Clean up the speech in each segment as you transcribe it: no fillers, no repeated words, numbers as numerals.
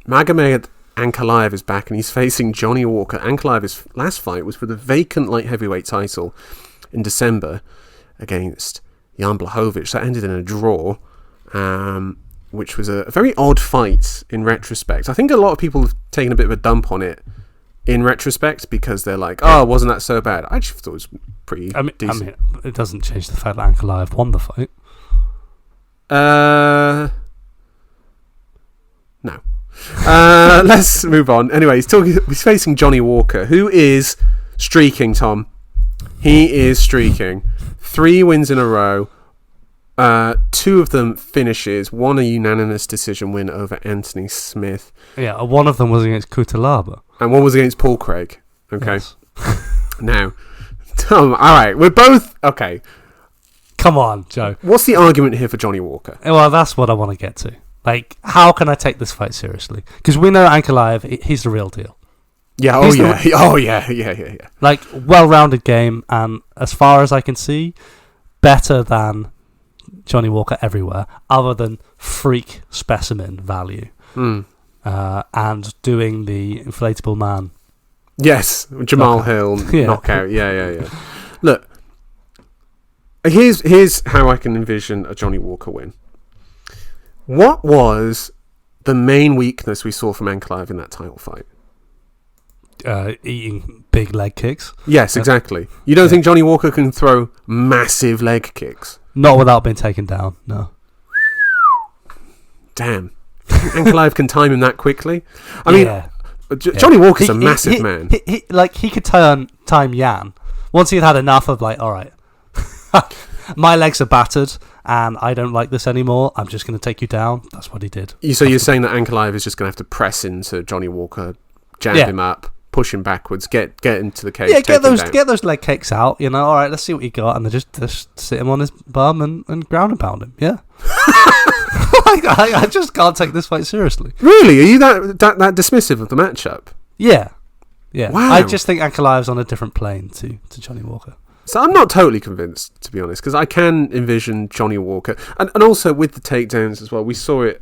Magomed Ankalaev is back and he's facing Johnny Walker. Ankalaev's last fight was for the vacant light heavyweight title in December against Jan Blachowicz. That ended in a draw, which was a very odd fight in retrospect. I think a lot of people have taken a bit of a dump on it in retrospect because they're like, oh, wasn't that so bad? I just thought it was pretty decent. I mean, it doesn't change the fact that Ankalaev won the fight. No. Let's move on. Anyway, he's facing Johnny Walker, who is streaking, Tom. He is streaking. 3 wins in a row. 2 of them finishes. 1 a unanimous decision win over Anthony Smith. Yeah, one of them was against Kutalaba. And 1 was against Paul Craig. Okay. Yes. Now, Tom, alright, we're both... Okay. Come on, Joe. What's the argument here for Johnny Walker? Well, that's what I want to get to. Like, how can I take this fight seriously? Because we know Ankalaev, he's the real deal. Yeah, yeah. Like, well-rounded game, and as far as I can see, better than Johnny Walker everywhere, other than freak specimen value. And doing the inflatable man. Yes, Jamal Hill knockout. Yeah. Look, here's how I can envision a Johnny Walker win. What was the main weakness we saw from Ankalaev in that title fight? Eating big leg kicks. Yes, exactly. You don't think Johnny Walker can throw massive leg kicks? Not without being taken down, no. Damn. Ankalaev can time him that quickly? I mean, Johnny Walker's a massive man. He could time Jan. Once he'd had enough of, like, all right, my legs are battered and I don't like this anymore, I'm just going to take you down. That's what he did. So you're saying that Ankalaev is just going to have to press into Johnny Walker, jab him up, push him backwards, get into the cage. Yeah, get those leg kicks out. You know, all right, let's see what you got, and then just sit him on his bum and ground and pound him. Yeah. I just can't take this fight seriously. Really? Are you that dismissive of the matchup? Yeah. Wow. I just think Ankalaev's on a different plane to Johnny Walker. So I'm not totally convinced, to be honest, because I can envision Johnny Walker, and also with the takedowns as well. We saw it,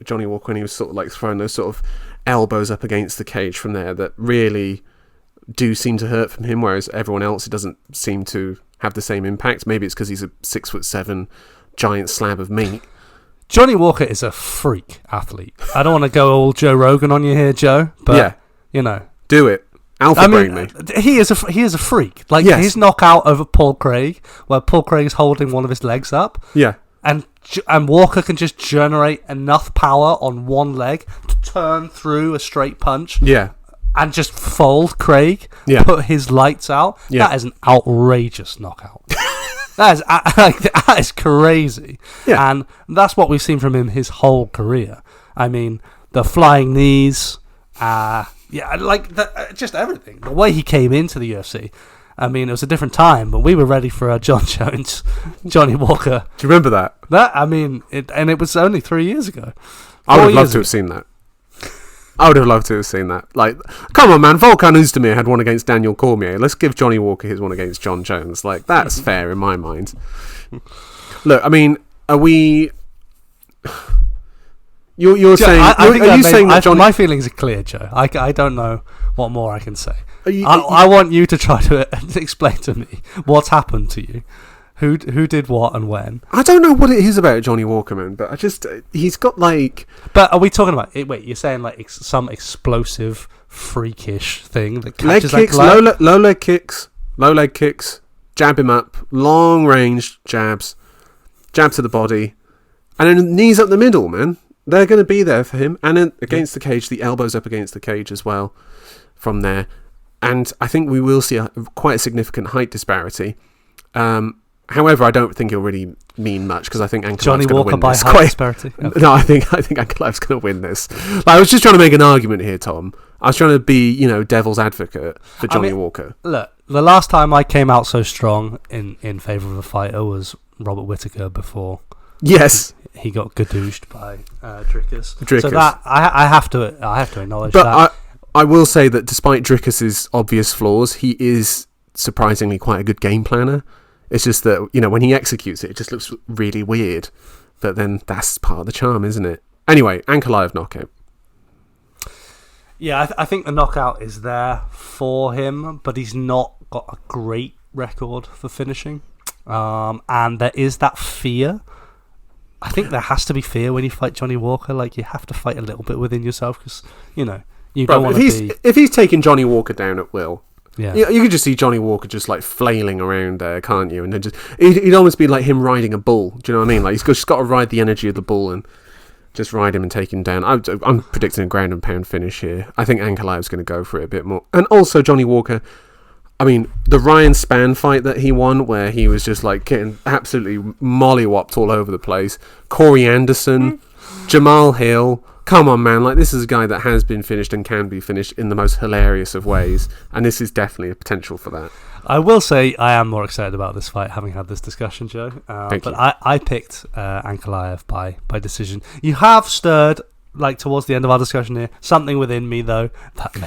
Johnny Walker, when he was sort of like throwing those sort of elbows up against the cage from there that really do seem to hurt from him, whereas everyone else, it doesn't seem to have the same impact. Maybe it's because he's a 6'7" giant slab of meat. Johnny Walker is a freak athlete. I don't want to go all Joe Rogan on you here, Joe, but you know, do it. Brain me. He is a freak. Like his knockout over Paul Craig, where Paul Craig is holding one of his legs up. Yeah. And Walker can just generate enough power on one leg to turn through a straight punch. Yeah. And just fold Craig. Yeah. Put his lights out. Yeah. That is an outrageous knockout. That is crazy. Yeah. And that's what we've seen from him his whole career. I mean, the flying knees, just everything. The way he came into the UFC. I mean, it was a different time, but we were ready for John Jones, Johnny Walker. Do you remember that? It was only 3 years ago. I would have loved to have seen that. I would have loved to have seen that. Like, come on, man. Volkan Oezdemir had one against Daniel Cormier. Let's give Johnny Walker his one against John Jones. Like, that's fair in my mind. Look, I mean, are we... You're saying... Are you saying that Johnny... My feelings are clear, Joe. I don't know what more I can say. I want you to try to explain to me what's happened to you. Who did what and when? I don't know what it is about Johnny Walker, man, but he's got like... But are we talking about... Wait, you're saying like some explosive, freakish thing that catches leg kicks, low leg kicks, jab him up, long range jabs, jab to the body, and then knees up the middle, man. They're going to be there for him, and then against the cage, the elbows up against the cage as well from there. And I think we will see quite a significant height disparity. However, I don't think it'll really mean much because I think Ankalaev's going to win this. Height disparity? Okay. No, I think Ankalaev's going to win this. Like, I was just trying to make an argument here, Tom. I was trying to be, devil's advocate for Johnny Walker. Look, the last time I came out so strong in favour of a fighter was Robert Whittaker before. Yes, he got gadooshed by Dricus. So that I have to acknowledge but that. I will say that despite Dricus's obvious flaws, he is surprisingly quite a good game planner. It's just that, when he executes it, it just looks really weird. But then that's part of the charm, isn't it? Anyway, Ankalaev knockout. Yeah, I think the knockout is there for him, but he's not got a great record for finishing. And there is that fear. I think there has to be fear when you fight Johnny Walker. Like, you have to fight a little bit within yourself because, you don't want to be... If he's taking Johnny Walker down at will, yeah, you could just see Johnny Walker just, like, flailing around there, can't you? And then he'd almost be like him riding a bull. Do you know what I mean? Like, he's just got to ride the energy of the bull and just ride him and take him down. I'm predicting a ground and pound finish here. I think Ankalaev's going to go for it a bit more. And also Johnny Walker... I mean, the Ryan Spann fight that he won, where he was just like getting absolutely mollywopped all over the place. Corey Anderson, Jamal Hill. Come on, man. Like, this is a guy that has been finished and can be finished in the most hilarious of ways. And this is definitely a potential for that. I will say I am more excited about this fight, having had this discussion, Joe. Thank you. I picked Ankalaev by decision. You have stirred... like towards the end of our discussion here, something within me though that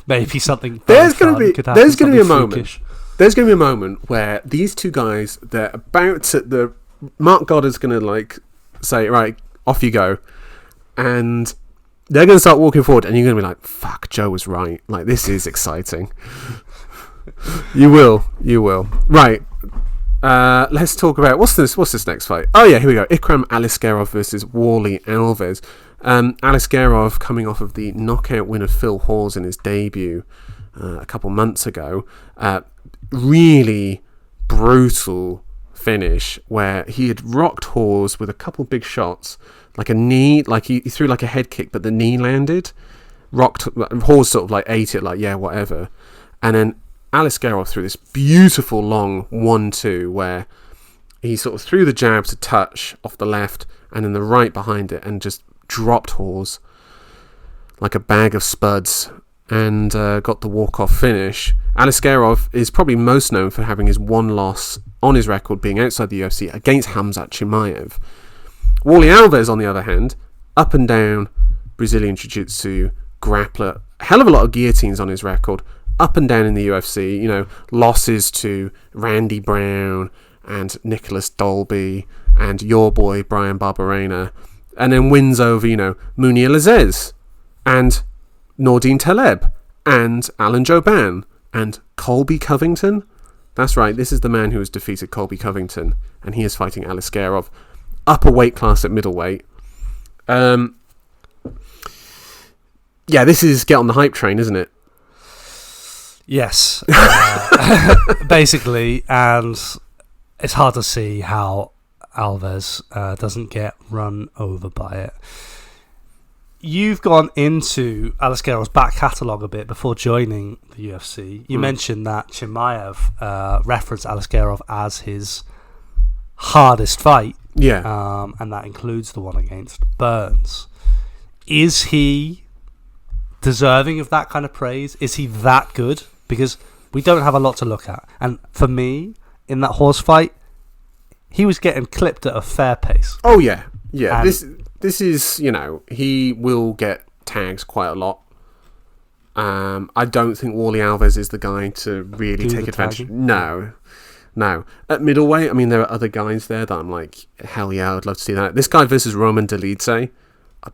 maybe something there's going to be a moment. There's going to be a moment where these two guys, they're about to, Mark Goddard's going to like say, right, off you go, and they're going to start walking forward, and you're going to be like, fuck, Joe was right. Like, this is exciting. You will. Right. Let's talk about what's this next fight? Oh yeah, here we go. Ikram Aliskerov versus Wally Alves. Aliskerov coming off of the knockout win of Phil Hawes in his debut a couple months ago. Really brutal finish where he had rocked Hawes with a couple big shots, like a knee, like he threw like a head kick, but the knee landed. Hawes sort of like ate it, like, yeah, whatever. And then Aliskerov threw this beautiful long 1-2 where he sort of threw the jab to touch off the left and then the right behind it and just dropped Hawes like a bag of spuds and got the walk-off finish. Aliskerov is probably most known for having his one loss on his record being outside the UFC against Khamzat Chimaev. Wally Alves, on the other hand, up and down Brazilian Jiu-Jitsu grappler, hell of a lot of guillotines on his record, up and down in the UFC, losses to Randy Brown and Nicholas Dolby and your boy Brian Barberena, and then wins over, Munir Lazez and Nordine Taleb and Alan Jouban and Colby Covington. That's right, this is the man who has defeated Colby Covington, and he is fighting Aliskerov, upper weight class at middleweight. Yeah, this is get on the hype train, isn't it? Yes, basically, and it's hard to see how Alves doesn't get run over by it. You've gone into Aliskerov's back catalogue a bit before joining the UFC. You mentioned that Chimaev referenced Aliskerov as his hardest fight. Yeah. And that includes the one against Burns. Is he deserving of that kind of praise? Is he that good? Because we don't have a lot to look at. And for me, in that horse fight, he was getting clipped at a fair pace. Oh, yeah. Yeah. And this is, he will get tags quite a lot. I don't think Wally Alves is the guy to really take advantage. Tagging? No. At middleweight, I mean, there are other guys there that I'm like, hell yeah, I'd love to see that. This guy versus Roman Dolidze,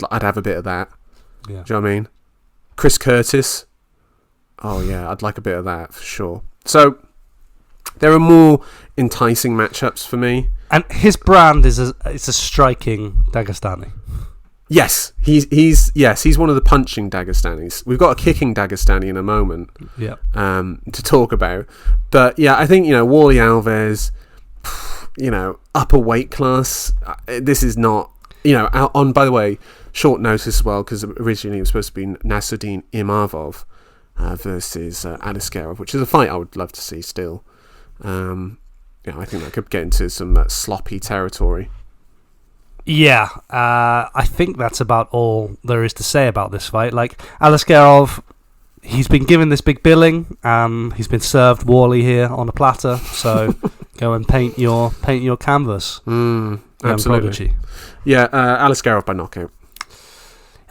I'd have a bit of that. Yeah. Do you know what I mean? Chris Curtis. Oh, yeah, I'd like a bit of that for sure. So, there are more enticing matchups for me. And his brand is a striking Dagestani. Yes, he's one of the punching Dagestanis. We've got a kicking Dagestani in a moment. Yeah. To talk about. But yeah, I think, Wally Alves, upper weight class. This is not, on, by the way, short notice as well, because originally it was supposed to be Nasruddin Imavov versus Aliskerov, which is a fight I would love to see still. I think that could get into some sloppy territory. Yeah, I think that's about all there is to say about this fight. Like, Aliskerov, he's been given this big billing. He's been served Wally here on a platter. So go and paint your canvas. Absolutely. Prodigy. Yeah, Aliskerov by knockout.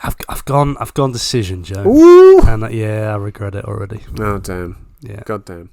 I've gone decision, Joe. Ooh. And I regret it already. Oh damn. Yeah. God damn.